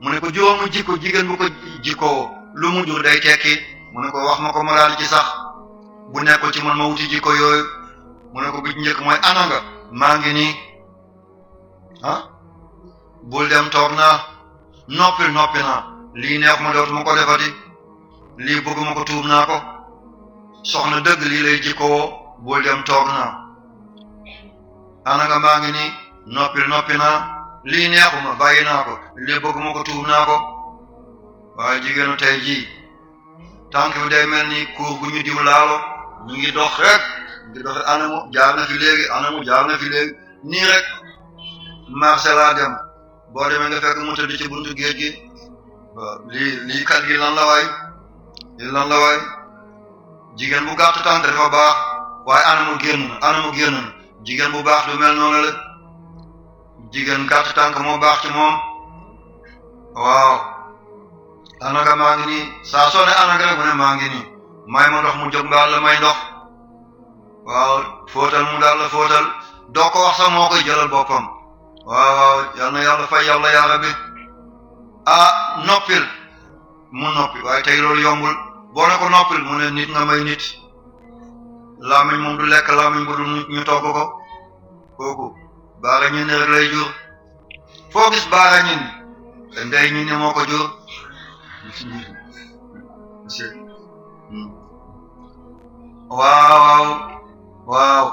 mu ne ko juróomu jikko jigéen bu ko jikkoo lu mu jur day tekki mu ne ko wax ma ko ma daal ci sax bu nekkul ci man ma wuti jikko yooyu mu ne ko bu njëkk mooy ana nga maa ngi nii bul dem toog naa noppi naa lii neex ma dootuma ko defati lii bëgguma ko tuub naa ko soxna dëgg lii lay jikkoo bul dem toog naa ana nga maa ngi nii noppi naa lii neexuma bàyyi naa ko lii bëgguma ko tuub naa ko waaye jigéenu tey jii tànk bi day mel ni kuur gu ñu diw laalo ñu ngi dox rek ngi dox anamu jaar na fi léegi nii rek marché laa dem boo demee nga fekk mu tëdd ci buntu géej gi waaw lii kat gi lan la waay jigéen bu gàtt tànk dafa baax waaye anamu génn na jigéen bu baax du mel noonu la jigéen gàtt tànk moo baax ci moom waaw anaga maa ngi nii saa soo ne anaga rek mu ne maa ngi nii may ma ndox mu jóg mbaal la may ndox waaw fóotal mu daal la fóotal doo ko wax sax moo koy jëlal boppam waaw yal na yàlla fay yàlla yaa rabbi noppil mu noppi waaye tey loolu yombul boo ne ko noppil mu ne nit nga may nit lamiñ moom du lekk lamiñ bu dul ñu togg ko kooku baara ñin rek lay jur foo gis baara ñin ndey ñi ne moo ko jur waaw